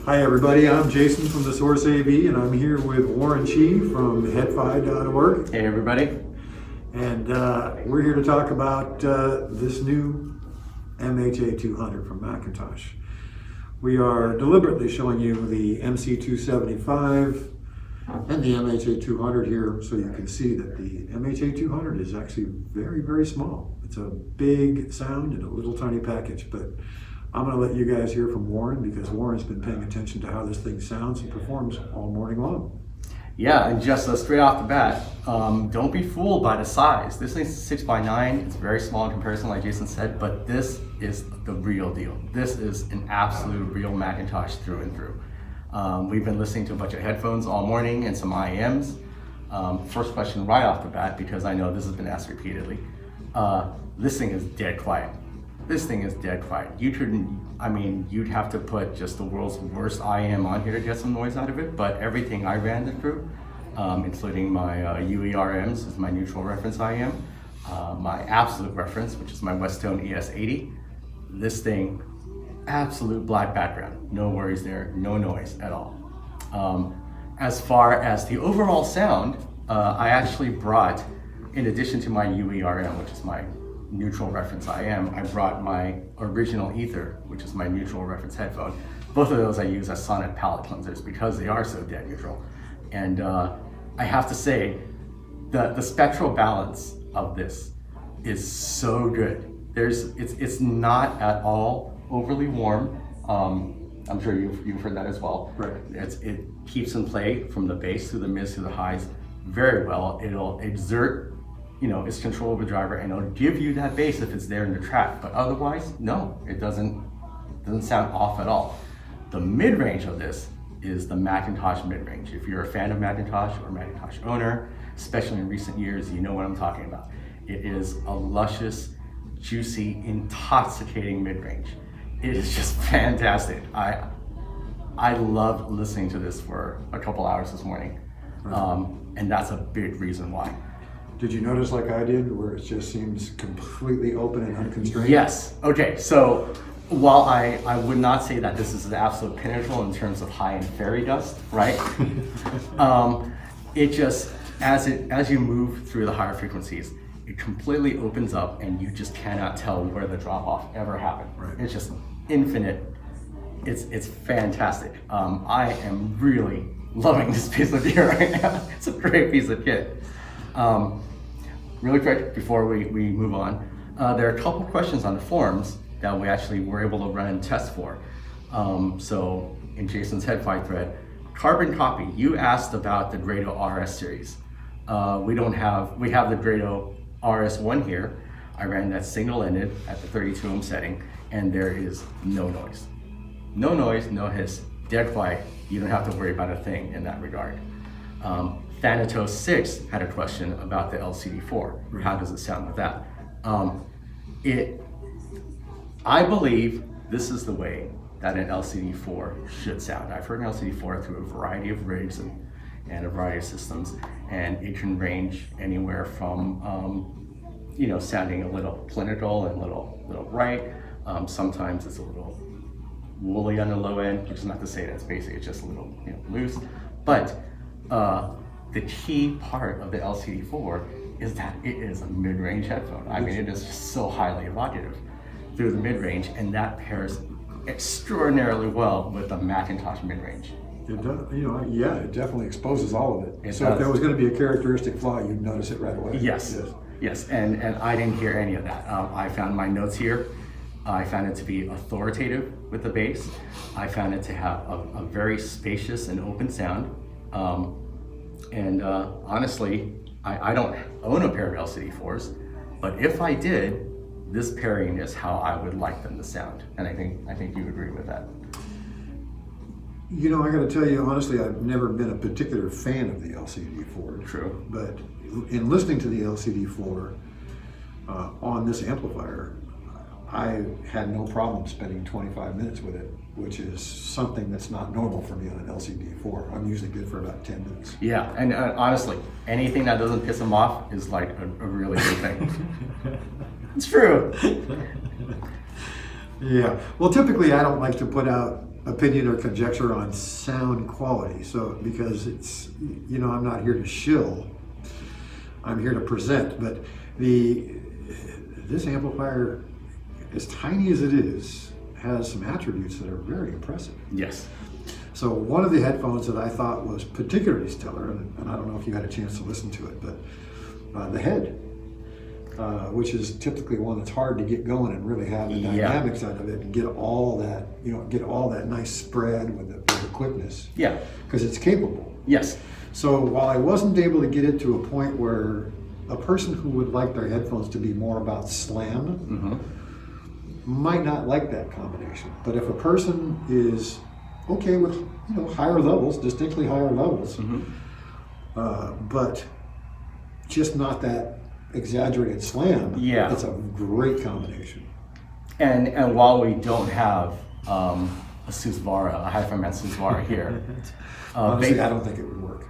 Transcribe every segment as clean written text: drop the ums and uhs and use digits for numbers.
Hi everybody, I'm Jason from The Source AV, and I'm here with Warren Chi from HEDDphone.org. Hey everybody. And we're here to talk about this new MHA200 from McIntosh. We are deliberately showing you the MC275 and the MHA200 here so you can see that the MHA200 is actually very, very small. It's a big sound in a little tiny package, but I'm going to let you guys hear from Warren because Warren's been paying attention to how this thing sounds and performs all morning long. Yeah, and just straight off the bat, don't be fooled by the size. This thing's 6x9. It's very small in comparison, like Jason said, but this is the real deal. This is an absolute real McIntosh through and through. We've been listening to a bunch of headphones all morning and some IEMs. First question right off the bat, because I know this has been asked repeatedly. This thing is dead quiet. This thing is dead quiet. You'd have to put just the world's worst IEM on here to get some noise out of it, but everything I ran it through, including my UERMs, is my neutral reference IEM, my absolute reference, which is my Westone ES80. This thing, absolute black background. No worries there, no noise at all. As far as the overall sound, I actually brought, in addition to my UERM, which is my neutral reference IM, I brought my original Ether, which is my neutral reference headphone. Both of those I use as sonic palette cleansers because they are so dead neutral. And I have to say, the spectral balance of this is so good. It's not at all overly warm. I'm sure you've heard that as well. Right. It keeps in play from the bass to the mids to the highs very well. It'll exert its control over the driver, and it'll give you that bass if it's there in the track. But otherwise, no, it doesn't sound off at all. The mid-range of this is the McIntosh mid-range. If you're a fan of McIntosh or McIntosh owner, especially in recent years, you know what I'm talking about. It is a luscious, juicy, intoxicating mid-range. It is just fantastic. I loved listening to this for a couple hours this morning, and that's a big reason why. Did you notice, like I did, where it just seems completely open and unconstrained? Yes. Okay, so while I would not say that this is the absolute pinnacle in terms of high-end fairy dust, right? It just, as you move through the higher frequencies, it completely opens up and you just cannot tell where the drop-off ever happened. Right. It's just infinite. It's fantastic. I am really loving this piece of gear right now. It's a great piece of kit. Really quick before we move on, there are a couple questions on the forums that we actually were able to run and test for. So in Jason's HEDDphone thread, carbon copy, you asked about the Grado RS series. We have the Grado RS1 here. I ran that single-ended at the 32 ohm setting, and there is no noise. No noise, no hiss, dead quiet. You don't have to worry about a thing in that regard. Thanatos 6 had a question about the LCD4. How does it sound with that? I believe this is the way that an LCD4 should sound. I've heard an LCD4 through a variety of rigs and a variety of systems, and it can range anywhere from sounding a little clinical and a little right. Sometimes it's a little woolly on the low end, which is not to say that's basic, it's just a little loose. But the key part of the LCD4 is that it is a mid-range headphone. I mean, it is just so highly evocative through the mid-range, and that pairs extraordinarily well with the McIntosh mid-range. It does, yeah, it definitely exposes all of it. It So does. if there was going to be a characteristic flaw, you'd notice it right away. Yes, and I didn't hear any of that. I found my notes here. I found it to be authoritative with the bass. I found it to have a very spacious and open sound. Honestly, I don't own a pair of LCD4s, but if I did, this pairing is how I would like them to sound. And I think you agree with that. I got to tell you, honestly, I've never been a particular fan of the LCD4. True. But in listening to the LCD4 on this amplifier, I had no problem spending 25 minutes with it, which is something that's not normal for me on an LCD4. I'm usually good for about 10 minutes. Yeah, and honestly, anything that doesn't piss them off is like a really good thing. It's true. Yeah, well, typically I don't like to put out opinion or conjecture on sound quality. So, because it's, you know, I'm not here to shill, I'm here to present. But this amplifier, as tiny as it is, has some attributes that are very impressive. Yes. So one of the headphones that I thought was particularly stellar, and I don't know if you had a chance to listen to it, but the head, which is typically one that's hard to get going and really have the dynamics out of it and get all that, you know, get all that nice spread with the quickness. Yeah. Because it's capable. Yes. So while I wasn't able to get it to a point where a person who would like their headphones to be more about slam might not like that combination. But if a person is okay with, you know, higher levels, distinctly higher levels, but just not that exaggerated slam, it's a great combination. And while we don't have a Susvara, a hi-fi Susvara here, honestly, I don't think it would work.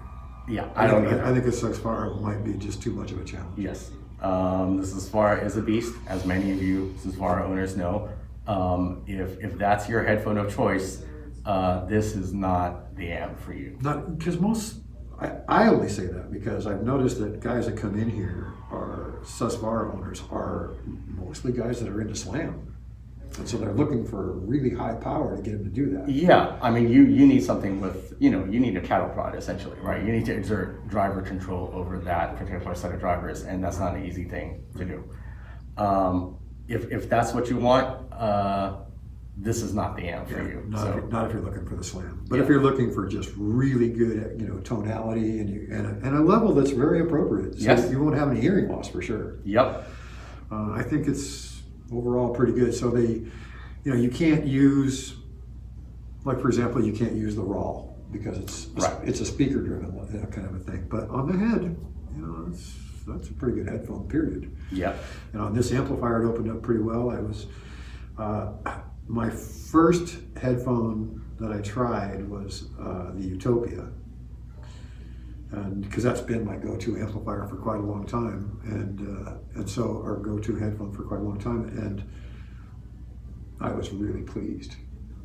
Yeah, I don't either. I think a Susvara might be just too much of a challenge. Yes. The Susvara is a beast, as many of you Susvara owners know. If that's your headphone of choice, this is not the amp for you. Not because I only say that because I've noticed that guys that come in here are Susvara owners are mostly guys that are into slam. And so they're looking for really high power to get them to do that. Yeah, I mean, you need something with, you know, you need a cattle prod essentially, right? You need to exert driver control over that particular set of drivers, and that's not an easy thing to do. If that's what you want, this is not the amp for you. Not if you're looking for the slam, but if you're looking for just really good, you know, tonality and a level that's very appropriate, so you won't have any hearing loss for sure. Yep. I think it's overall pretty good. So you know, you can't use, like for example, you can't use the raw because it's a speaker driven kind of a thing. But on the head, you know, that's a pretty good headphone. Period. Yeah. And on this amplifier, it opened up pretty well. I was my first headphone that I tried was the Utopia, and because that's been my go-to amplifier for quite a long time, and so our go-to headphone for quite a long time, and I was really pleased.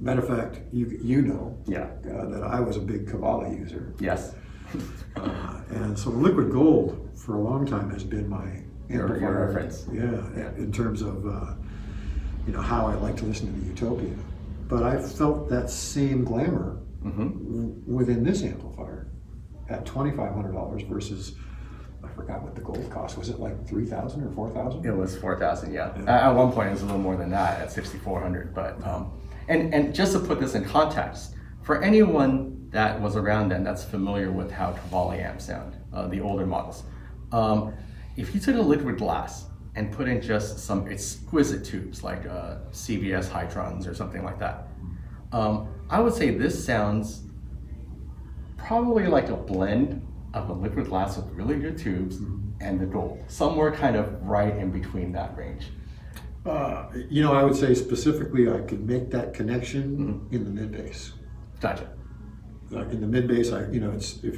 Matter of fact, you know that I was a big Cavalli user. Yes. And so Liquid Gold for a long time has been my amplifier. Your reference. Yeah, in terms of you know, how I like to listen to the Utopia. But I felt that same glamour within this amplifier at $2,500 versus, I forgot what the Gold cost. Was it like $3,000 or $4,000? It was $4,000. Yeah. At one point, it was a little more than that at $6,400. But and just to put this in context, for anyone that was around then that's familiar with how Cavalli amps sound, the older models, if you took a liquid glass and put in just some exquisite tubes like CVS Hytrons or something like that, I would say this sounds probably like a blend of a liquid glass with really good tubes and the Gold, somewhere kind of right in between that range. You know, I would say specifically I could make that connection in the mid bass. Gotcha. In the mid bass, you know, it's I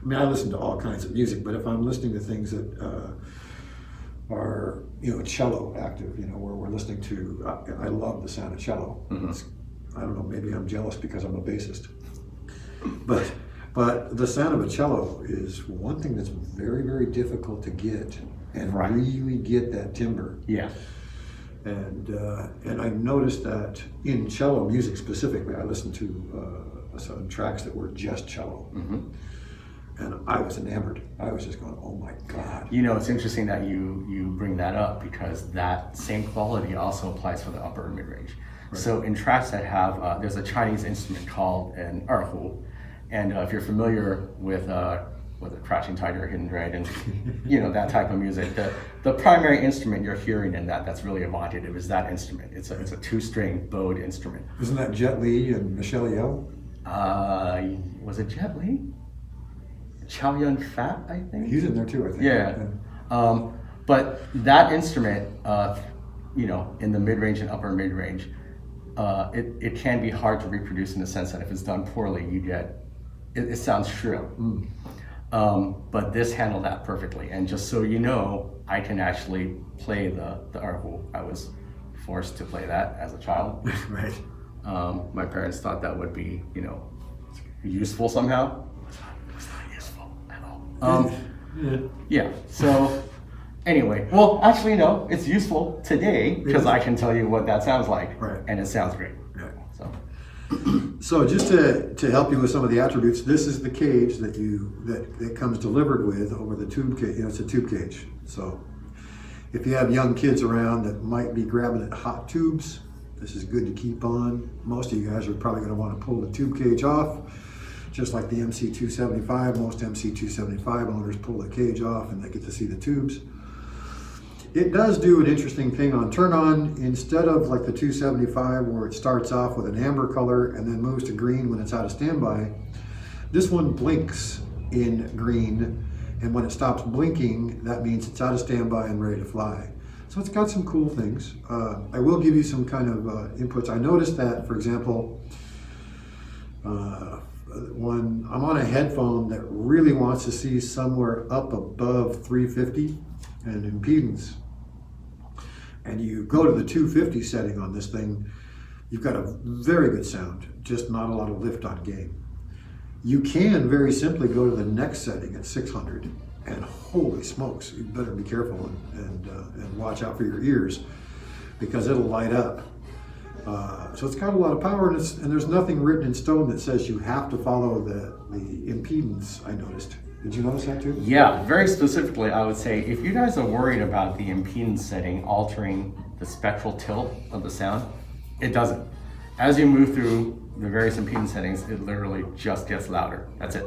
mean, I listen to all kinds of music, but if I'm listening to things that are, you know, cello active, you know, where we're listening to, I love the sound of cello. I don't know, maybe I'm jealous because I'm a bassist. But the sound of a cello is one thing that's very, very difficult to get and really get that timbre. Yeah. And I noticed that in cello music specifically, I listened to some tracks that were just cello. And I was enamored. I was just going, oh my God. You know, it's interesting that you bring that up because that same quality also applies for the upper and mid-range. So in tracks that have, there's a Chinese instrument called an erhu, and if you're familiar with a Crouching Tiger, Hidden Dragon, you know, that type of music, the primary instrument you're hearing in that that's really evocative is that instrument. It's a two-string bowed instrument. Isn't that Jet Li and Michelle Yeoh? Was it Jet Li? Chow Yun Fat, I think. He's in there too, I think. Yeah. But that instrument, you know, in the mid-range and upper mid-range, it can be hard to reproduce in the sense that if it's done poorly, you get it sounds shrill. But this handled that perfectly. And just so you know, I can actually play the erhu. I was forced to play that as a child. Right. My parents thought that would be, useful somehow. It's not useful at all. Yeah, so anyway, well, actually, no, it's useful today because I can tell you what that sounds like. Right. And it sounds great. Right. So. So just to help you with some of the attributes, this is the cage that comes delivered with over the tube cage. It's a tube cage. So if you have young kids around that might be grabbing at hot tubes, this is good to keep on. Most of you guys are probably going to want to pull the tube cage off, just like the MC275. Most MC275 owners pull the cage off and they get to see the tubes. It does do an interesting thing on turn on. Instead of like the 275 where it starts off with an amber color and then moves to green when it's out of standby, this one blinks in green, and when it stops blinking, that means it's out of standby and ready to fly. So it's got some cool things. I will give you some kind of inputs. I noticed that, for example, when I'm on a headphone that really wants to see somewhere up above 350 and impedance, and you go to the 250 setting on this thing, you've got a very good sound, just not a lot of lift on gain. You can very simply go to the next setting at 600, and holy smokes, you better be careful and watch out for your ears, because it'll light up. So it's got a lot of power, and there's nothing written in stone that says you have to follow the impedance, I noticed. Did you notice that too? Yeah, very specifically, I would say if you guys are worried about the impedance setting altering the spectral tilt of the sound, it doesn't. As you move through the various impedance settings, it literally just gets louder. That's it.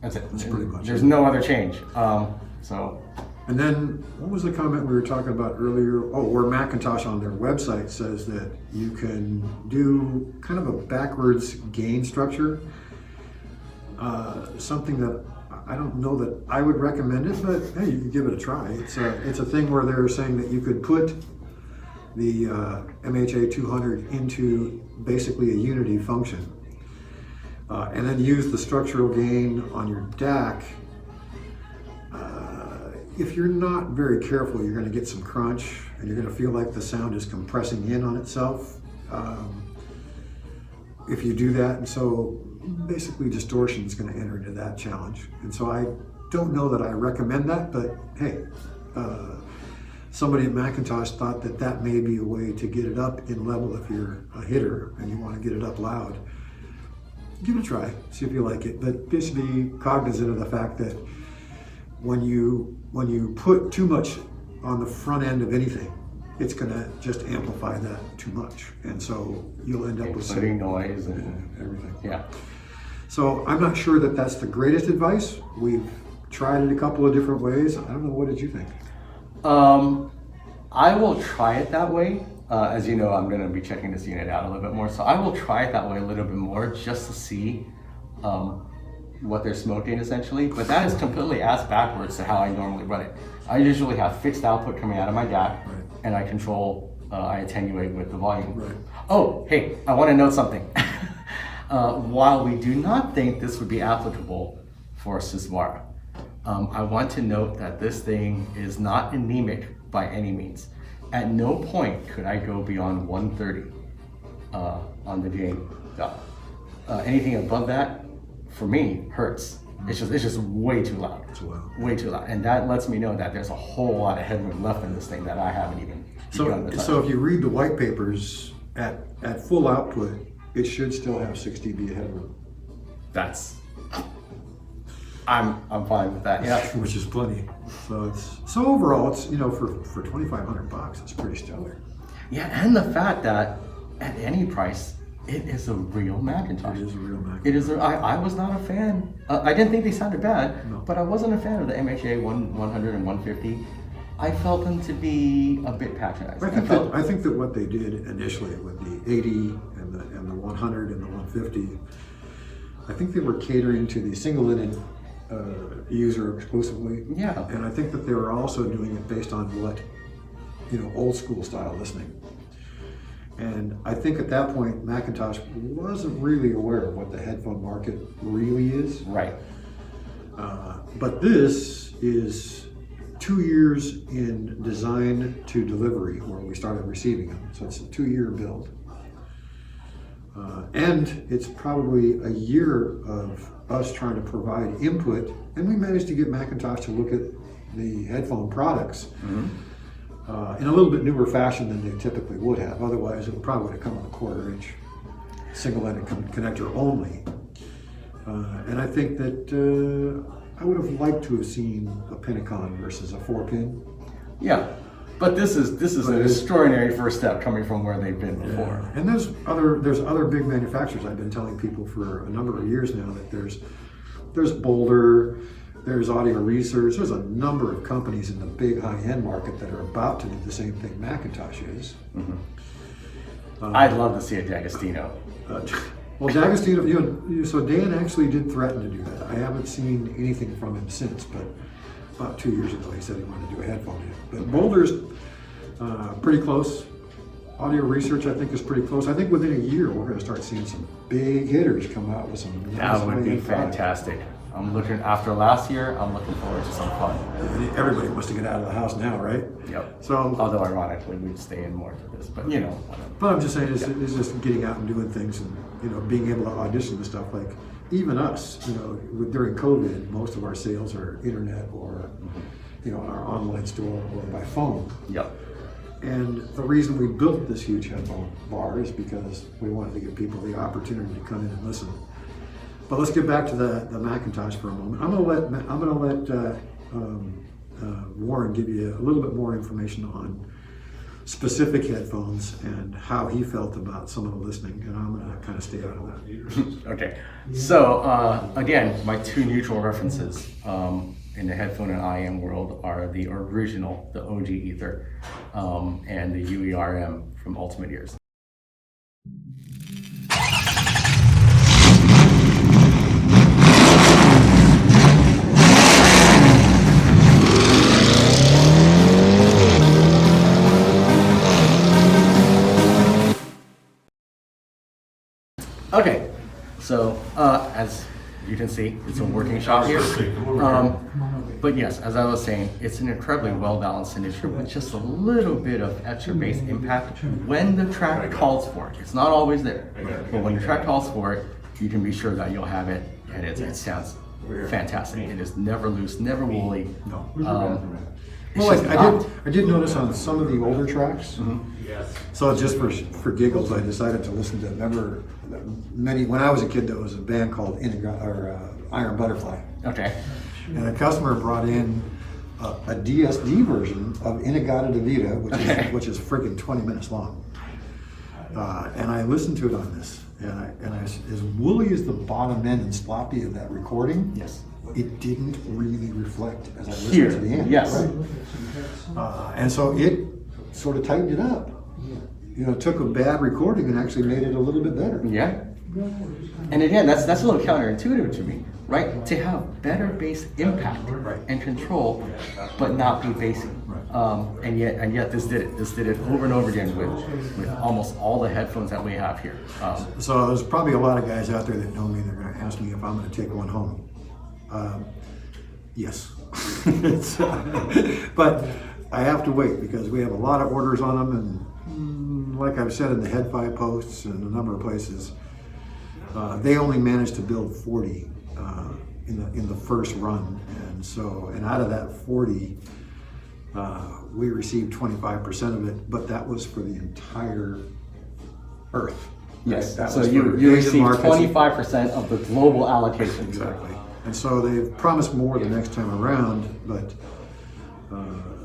That's it. That's pretty much There's it. no other change. And then, what was the comment we were talking about earlier? Oh, where McIntosh on their website says that you can do kind of a backwards gain structure. Something that I don't know that I would recommend it, but hey, you can give it a try. It's a thing where they're saying that you could put the MHA200 into basically a unity function, and then use the structural gain on your DAC. If you're not very careful, you're going to get some crunch, and you're going to feel like the sound is compressing in on itself if you do that. And so basically distortion is going to enter into that challenge. And so I don't know that I recommend that, but hey, somebody at McIntosh thought that that may be a way to get it up in level if you're a hitter and you want to get it up loud. Give it a try, see if you like it, but just be cognizant of the fact that when you put too much on the front end of anything, it's going to just amplify that too much, and so you'll end up with including noise and everything. Yeah. So I'm not sure that that's the greatest advice. We've tried it a couple of different ways. I don't know, what did you think? I will try it that way. As you know, I'm going to be checking this unit out a little bit more, so I will try it that way a little bit more just to see what they're smoking essentially. But that is completely ass backwards to how I normally run it. I usually have fixed output coming out of my DAC, Right. and I control, I attenuate with the volume. Right. Oh, hey, I want to note something. While we do not think this would be applicable for Siswara, I want to note that this thing is not anemic by any means. At no point could I go beyond 130 on the gain dial. Anything above that, for me, hurts. It's just way too loud. It's loud. Way too loud. And that lets me know that there's a whole lot of headroom left in this thing that I haven't even begun to touch. So if you read the white papers at full output, it should still have 6 dB of headroom. I'm fine with that. Yeah. Which is plenty. So overall, it's for $2,500, it's pretty stellar. Yeah, and the fact that at any price, it is a real McIntosh. It is a real Macintosh. It is. I was not a fan. I didn't think they sounded bad, No. but I wasn't a fan of the MHA100 and 150. I felt them to be a bit patronizing. I think that what they did initially with the 80 and the 100 and the 150, I think they were catering to the single-ended user exclusively. Yeah. And I think that they were also doing it based on what, old school style listening. And I think at that point, McIntosh wasn't really aware of what the headphone market really is. Right. But this is 2 years in design to delivery where we started receiving them. So it's a 2-year build. And it's probably a year of us trying to provide input, and we managed to get McIntosh to look at the headphone products in a little bit newer fashion than they typically would have. Otherwise, it probably would have come with a 1/4 inch single-ended connector only. And I think that I would have liked to have seen a Pinacon versus a 4-pin. Yeah, but this is an extraordinary first step coming from where they've been before. Yeah. And there's other big manufacturers. I've been telling people for a number of years now that there's Boulder, there's Audio Research, there's a number of companies in the big high-end market that are about to do the same thing McIntosh is. I'd love to see a D'Agostino. Well, D'Agostino, so Dan actually did threaten to do that. I haven't seen anything from him since, but about 2 years ago he said he wanted to do a headphone hit. But Boulder's pretty close. Audio Research, I think, is pretty close. I think within a year we're going to start seeing some big hitters come out with some. That would be fantastic. I'm looking, after last year, I'm looking forward to some fun. Everybody wants to get out of the house now, right? Yep. So, although ironically, we'd stay in more for this, but you know. But I'm just saying, it's just getting out and doing things, and being able to audition and stuff. Like even us, during COVID, most of our sales are internet or our online store or by phone. Yep. And the reason we built this huge headphone bar is because we wanted to give people the opportunity to come in and listen. But let's get back to the McIntosh for a moment. I'm gonna let Warren give you a little bit more information on specific headphones and how he felt about some of the listening, and I'm gonna kind of stay out of that. Okay. So again, my two neutral references in the headphone and IM world are the original, the OG Ether, and the UERM from Ultimate Ears. Okay, so as you can see, it's a working shop here. But yes, as I was saying, it's an incredibly well-balanced signature with just a little bit of extra bass impact when the track calls for it. It's not always there, but when the track calls for it, you can be sure that you'll have it, and it sounds fantastic. It is never loose, never woolly. Well, I did notice on some of the older tracks. So just for giggles, I decided to listen to. Remember, when I was a kid, there was a band called Iron Butterfly. Okay. And a customer brought in a DSD version of Inagata Vida, which is freaking 20 minutes long. And I listened to it on this, and as woolly as the bottom end and sloppy of that recording, yes, it didn't really reflect as I listened to the end. Yes. Right? And so it sort of tightened it up. Took a bad recording and actually made it a little bit better. Yeah. And again, that's a little counterintuitive to me, right? To have better bass impact and control, but not be bassy. And yet this did it. This did it over and over again with almost all the headphones that we have here. So there's probably a lot of guys out there that know me. They're going to ask me if I'm going to take one home. Yes. But I have to wait because we have a lot of orders on them, and like I've said in the HEDDphone posts and a number of places, they only managed to build 40 in the first run, and out of that 40, we received 25% of it, but that was for the entire Earth. Yes. Right? So you received 25% of the global allocation. Exactly. And so they've promised more the next time around, but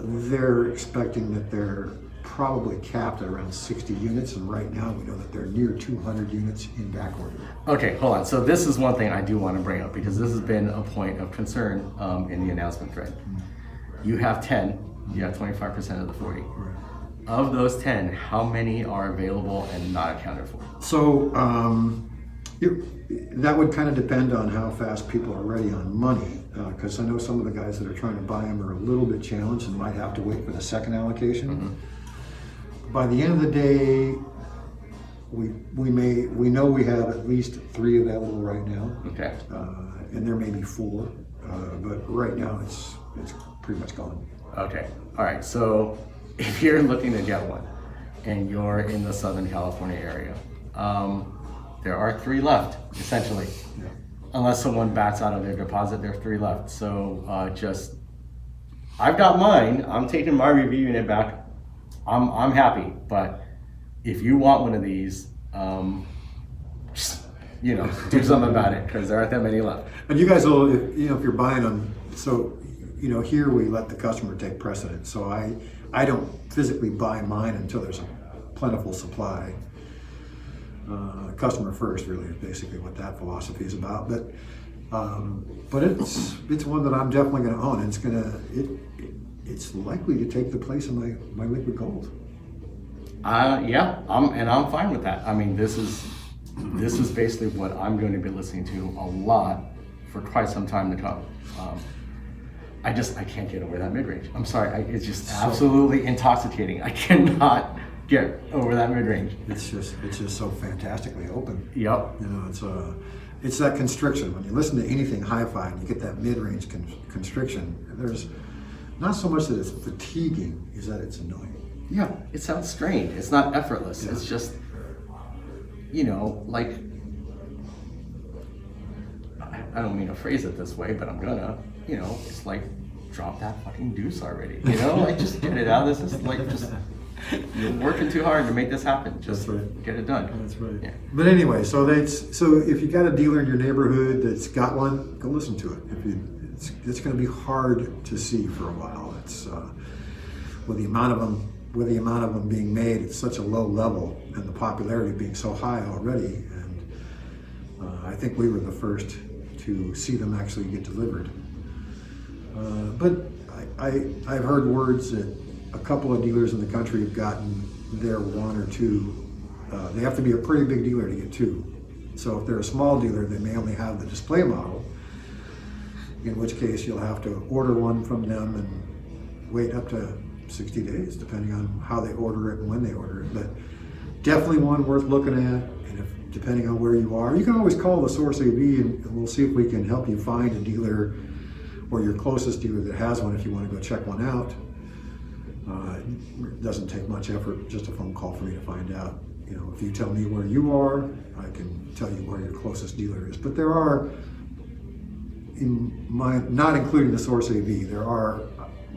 they're expecting that they're probably capped at around 60 units, and right now we know that they're near 200 units in back order. Okay, hold on. So this is one thing I do want to bring up because this has been a point of concern in the announcement thread. You have 10, you have 25% of the 40. Right. Of those 10, how many are available and not accounted for? So that would kind of depend on how fast people are ready on money, because I know some of the guys that are trying to buy them are a little bit challenged and might have to wait for the second allocation. By the end of the day, we know we have at least 3 available right now. Okay. And there may be 4, but right now it's pretty much gone. Okay. All right. So if you're looking to get one and you're in the Southern California area, there are 3 left, essentially. Unless someone backs out of their deposit, there are 3 left. So I've got mine. I'm taking my review unit back. I'm happy. But if you want one of these, just, do something about it, because there aren't that many left. And you guys will, if you're buying them, so, here we let the customer take precedence. So I don't physically buy mine until there's a plentiful supply. Customer first, really, is basically what that philosophy is about. But it's one that I'm definitely going to own. It's likely to take the place of my liquid gold. Yeah, I'm fine with that. I mean, this is basically what I'm going to be listening to a lot for quite some time to come. I can't get over that mid-range. I'm sorry, it's just absolutely intoxicating. I cannot get over that mid-range. It's just so fantastically open. Yep. It's that constriction. When you listen to anything hi-fi and you get that mid-range constriction, there's not so much that it's fatiguing, is that it's annoying. Yeah, it sounds strained. It's not effortless. Yeah. It's just, like, I don't mean to phrase it this way, but I'm gonna, it's like, drop that fucking deuce already. Like, just get it out. This is like, just, you're working too hard to make this happen. Just get it done. That's right. Yeah. But anyway, so if you got a dealer in your neighborhood that's got one, go listen to it. It's going to be hard to see for a while. It's with the amount of them being made at such a low level and the popularity being so high already, and I think we were the first to see them actually get delivered. But I've heard words that a couple of dealers in the country have gotten their 1 or 2. They have to be a pretty big dealer to get 2. So if they're a small dealer, they may only have the display model, in which case you'll have to order one from them and wait up to 60 days, depending on how they order it and when they order it. But definitely one worth looking at, and depending on where you are, you can always call the Source AV and we'll see if we can help you find a dealer or your closest dealer that has one if you want to go check one out. It doesn't take much effort, just a phone call for me to find out. If you tell me where you are, I can tell you where your closest dealer is. But there are, not including the Source AV, there are,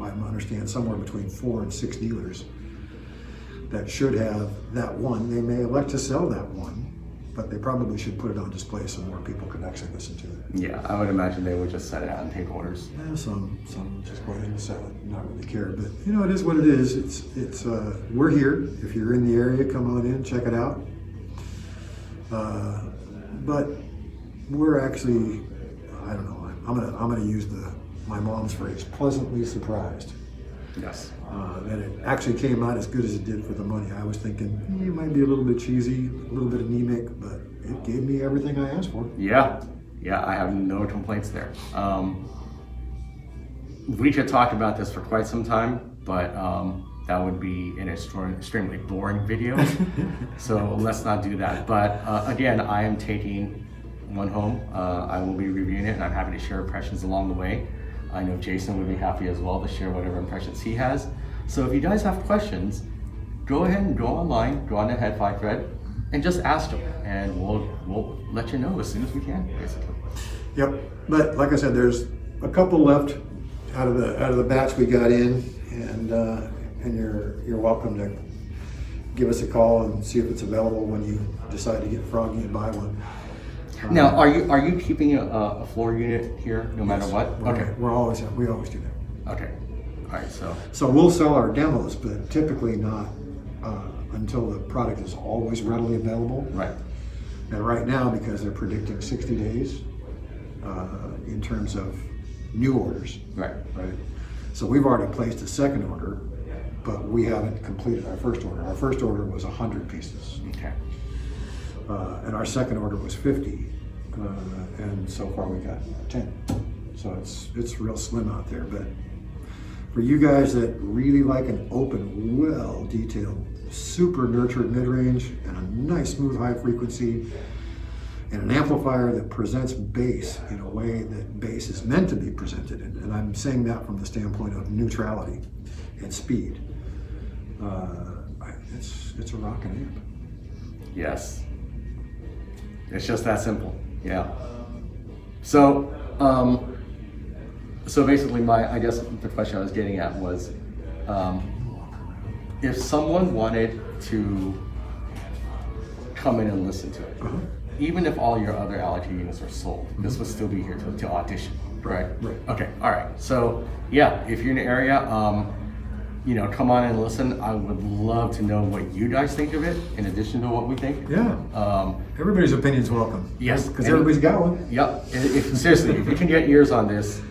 I understand, somewhere between 4 and 6 dealers that should have that one. They may elect to sell that one, but they probably should put it on display so more people can actually listen to it. Yeah, I would imagine they would just set it out and take orders. Yeah, some just go ahead and sell it, not really care. But it is what it is. It's we're here. If you're in the area, come on in, check it out. But we're actually, I don't know. I'm gonna use my mom's phrase, pleasantly surprised. Yes. That it actually came out as good as it did for the money. I was thinking it might be a little bit cheesy, a little bit anemic, but it gave me everything I asked for. Yeah, I have no complaints there. We could talk about this for quite some time, but that would be an extremely boring video. So let's not do that. But again, I am taking one home. I will be reviewing it, and I'm happy to share impressions along the way. I know Jason would be happy as well to share whatever impressions he has. So if you guys have questions, go ahead and go online, go on the HEDDphone thread, and just ask them, and we'll let you know as soon as we can, basically. Yep. But like I said, there's a couple left out of the batch we got in, and you're welcome to give us a call and see if it's available when you decide to get froggy and buy one. Now, are you keeping a floor unit here no matter what? Okay. We always do that. Okay. All right. So we'll sell our demos, but typically not until the product is always readily available. Right. And right now, because they're predicting 60 days in terms of new orders. Right. So we've already placed a second order, but we haven't completed our first order. Our first order was 100 pieces. Okay. And our second order was 50, and so far we got 10. So it's real slim out there. But for you guys that really like an open, well-detailed, super nurtured mid-range and a nice smooth high frequency, and an amplifier that presents bass in a way that bass is meant to be presented, and I'm saying that from the standpoint of neutrality and speed. It's a rockin' amp. Yes. It's just that simple. Yeah. So, so basically, I guess the question I was getting at was, if someone wanted to come in and listen to it, even if all your other allergy units are sold, this would still be here to audition, right? Right. Okay. All right. So yeah, if you're in the area, you know, come on and listen. I would love to know what you guys think of it, in addition to what we think. Yeah. Everybody's opinion's welcome. Yes. Because everybody's got one. Yep. Seriously, if you can get ears on this,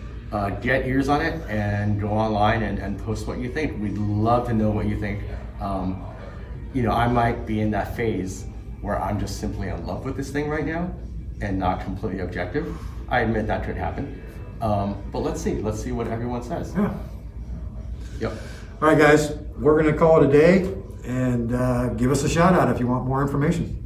get ears on it and go online and post what you think. We'd love to know what you think. You know, I might be in that phase where I'm just simply in love with this thing right now and not completely objective. I admit that could happen. But let's see what everyone says. Yeah. Yep. All right, guys, we're going to call it a day, and give us a shout out if you want more information.